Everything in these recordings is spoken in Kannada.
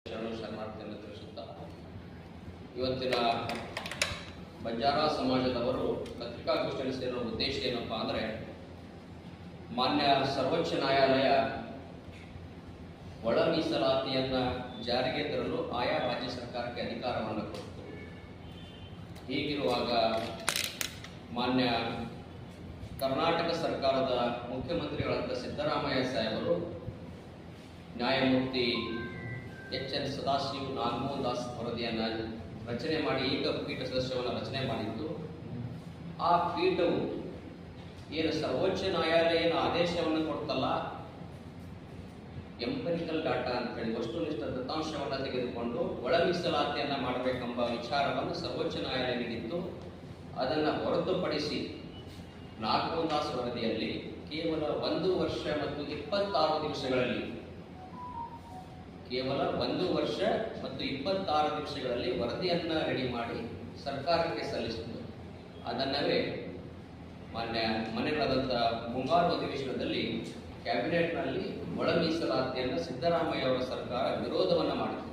ಶರಣಾರ್ಥಿಯನ್ನು ತಿಳಿಸುತ್ತಾ ಇವತ್ತಿನ ಬಂಜಾರ ಸಮಾಜದವರು ಪತ್ರಿಕಾಗೋಷ್ಠಿಯಲ್ಲಿ ಸೇರುವ ಉದ್ದೇಶ ಏನಪ್ಪಾ ಅಂದರೆ, ಮಾನ್ಯ ಸರ್ವೋಚ್ಚ ನ್ಯಾಯಾಲಯ ಒಳ ಮೀಸಲಾತಿಯನ್ನು ಜಾರಿಗೆ ತರಲು ಆಯಾ ರಾಜ್ಯ ಸರ್ಕಾರಕ್ಕೆ ಅಧಿಕಾರವನ್ನು ಕೊಟ್ಟು, ಹೀಗಿರುವಾಗ ಮಾನ್ಯ ಕರ್ನಾಟಕ ಸರ್ಕಾರದ ಮುಖ್ಯಮಂತ್ರಿಗಳಾದ ಸಿದ್ದರಾಮಯ್ಯ ಸಾಹೇಬರು ನ್ಯಾಯಮೂರ್ತಿ ಎಚ್.ಎನ್. ಸದಾಶಿವ್ ನಾಗಮೋಹನ್ ದಾಸ್ ವರದಿಯನ್ನು ರಚನೆ ಮಾಡಿ ಏಕಪೀಠ ಸದಸ್ಯವನ್ನು ರಚನೆ ಮಾಡಿದ್ದು, ಆ ಪೀಠವು ಏನು ಸರ್ವೋಚ್ಚ ನ್ಯಾಯಾಲಯ ಏನು ಆದೇಶವನ್ನು ಕೊಡ್ತಲ್ಲ, ಎಂಪರಿಕಲ್ ಡಾಟಾ ಅಂತೇಳಿ ವಸ್ತುನಿಷ್ಠ ದತ್ತಾಂಶವನ್ನು ತೆಗೆದುಕೊಂಡು ಒಳ ಮೀಸಲಾತಿಯನ್ನು ಮಾಡಬೇಕೆಂಬ ವಿಚಾರವನ್ನು ಸರ್ವೋಚ್ಚ ನ್ಯಾಯಾಲಯ ನೀಡಿದ್ದು, ಅದನ್ನು ಹೊರತುಪಡಿಸಿ ನಾಗಮೋಹನ್ ದಾಸ್ ವರದಿಯಲ್ಲಿ ಕೇವಲ 1 ವರ್ಷ ಮತ್ತು 26 ದಿವಸಗಳಲ್ಲಿ ಕೇವಲ 1 ವರ್ಷ ಮತ್ತು 26 ದಿವಸಗಳಲ್ಲಿ ವರದಿಯನ್ನು ರೆಡಿ ಮಾಡಿ ಸರ್ಕಾರಕ್ಕೆ ಸಲ್ಲಿಸಿತು. ಅದನ್ನವೇ ಮಾನ್ಯ ಮನೆಗಳಾದಂಥ ಮುಂಗಾರು ಅಧಿವೇಶನದಲ್ಲಿ ಕ್ಯಾಬಿನೆಟ್ನಲ್ಲಿ ಒಳ ಮೀಸಲಾತಿಯನ್ನು ಸಿದ್ದರಾಮಯ್ಯ ಅವರ ಸರ್ಕಾರ ವಿರೋಧವನ್ನು ಮಾಡಿತು.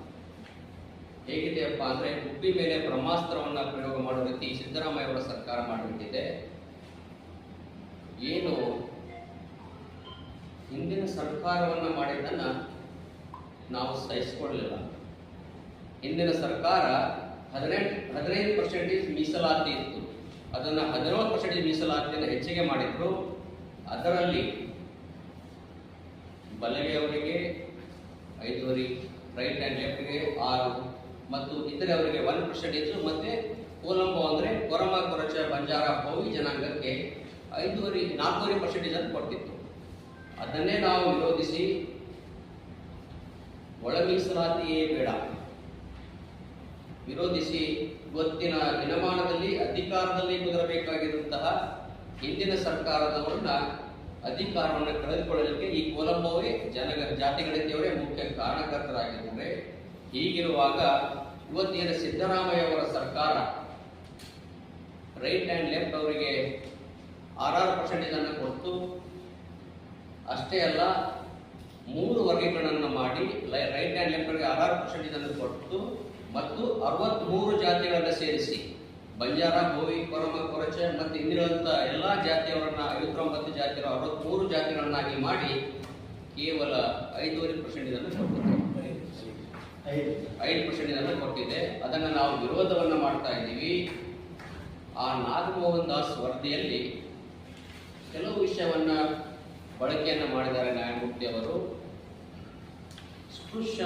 ಹೇಗಿದೆಯಪ್ಪ ಅಂದರೆ, ಗುಬ್ಬಿ ಮೇಲೆ ಬ್ರಹ್ಮಾಸ್ತ್ರವನ್ನು ಪ್ರಯೋಗ ಮಾಡುವ ರೀತಿ ಸಿದ್ದರಾಮಯ್ಯ ಅವರ ಸರ್ಕಾರ ಮಾಡಿಬಿಟ್ಟಿದೆ. ಏನು ಹಿಂದಿನ ಸರ್ಕಾರವನ್ನು ಮಾಡಿದ್ದನ್ನು ನಾವು ಸಹಿಸಿಕೊಳ್ಳಲಿಲ್ಲ. ಹಿಂದಿನ ಸರ್ಕಾರ 15% ಮೀಸಲಾತಿ ಇತ್ತು, ಅದನ್ನು 17% ಮೀಸಲಾತಿಯನ್ನು ಹೆಚ್ಚಿಗೆ ಮಾಡಿದ್ರು. ಅದರಲ್ಲಿ ಬಲಗೆಯವರಿಗೆ 5.5, ರೈಟ್ ಆ್ಯಂಡ್ ಲೆಫ್ಟ್ಗೆ 6 ಮತ್ತು ಇತರೆ ಅವರಿಗೆ 1% ಇತ್ತು. ಮತ್ತು ಕೋಲಂಬೋ ಅಂದರೆ ಕೊರಮ ಕೊರಚ ಬಂಜಾರ ಭೋವಿ ಜನಾಂಗಕ್ಕೆ 4.5% ಅಂತ ಕೊಟ್ಟಿತ್ತು. ಅದನ್ನೇ ನಾವು ವಿರೋಧಿಸಿ ಒಳ ಮೀಸಲಾತಿಯೇ ಬೇಡ ವಿರೋಧಿಸಿ ಇವತ್ತಿನ ದಿನಮಾನದಲ್ಲಿ ಅಧಿಕಾರದಲ್ಲಿ ಕುದುರಬೇಕಾಗಿರುವಂತಹ ಹಿಂದಿನ ಸರ್ಕಾರದವರನ್ನ ಅಧಿಕಾರವನ್ನು ಕಳೆದುಕೊಳ್ಳಲಿಕ್ಕೆ ಈ ಕೊಲಂಬೋವೇ ಜಾತಿಗಣತಿಯವರೇ ಮುಖ್ಯ ಕಾರಣಕರ್ತರಾಗಿದ್ದಾರೆ. ಹೀಗಿರುವಾಗ ಇವತ್ತೇನು ಸಿದ್ದರಾಮಯ್ಯ ಅವರ ಸರ್ಕಾರ ರೈಟ್ ಆ್ಯಂಡ್ ಲೆಫ್ಟ್ ಅವರಿಗೆ 6% ಇದನ್ನು ಕೊಟ್ಟು, ಅಷ್ಟೇ ಅಲ್ಲ 3 ವರ್ಗೀಕರಣವನ್ನು ಮಾಡಿ ರೈಟ್ ಆ್ಯಂಡ್ ಲೆಫ್ಟ್ಗೆ 6% ಇದನ್ನು ಕೊಟ್ಟು ಮತ್ತು 63 ಜಾತಿಗಳನ್ನು ಸೇರಿಸಿ ಬಂಜಾರ, ಭೋವಿ, ಕೊರಮ, ಕೊರಚ ಮತ್ತು ಇನ್ನಿರುವಂಥ ಎಲ್ಲ ಜಾತಿಯವರನ್ನ 59 ಜಾತಿಯವರು 63 ಜಾತಿಗಳನ್ನಾಗಿ ಮಾಡಿ ಕೇವಲ 5.5% ಇದನ್ನು ಕೊಟ್ಟಿದೆ. 5% ಇದನ್ನು ಕೊಟ್ಟಿದೆ. ಅದನ್ನು ನಾವು ವಿರೋಧವನ್ನು ಮಾಡ್ತಾ ಇದ್ದೀವಿ. ಆ ನಾಗಮೋಹನ್ ದಾಸ್ ವರದಿಯಲ್ಲಿ ಕೆಲವು ವಿಷಯವನ್ನು ಬಳಕೆಯನ್ನು ಮಾಡಿದ್ದಾರೆ ನ್ಯಾಯಮೂರ್ತಿಯವರು. ಸ್ಪೃಶ್ಯ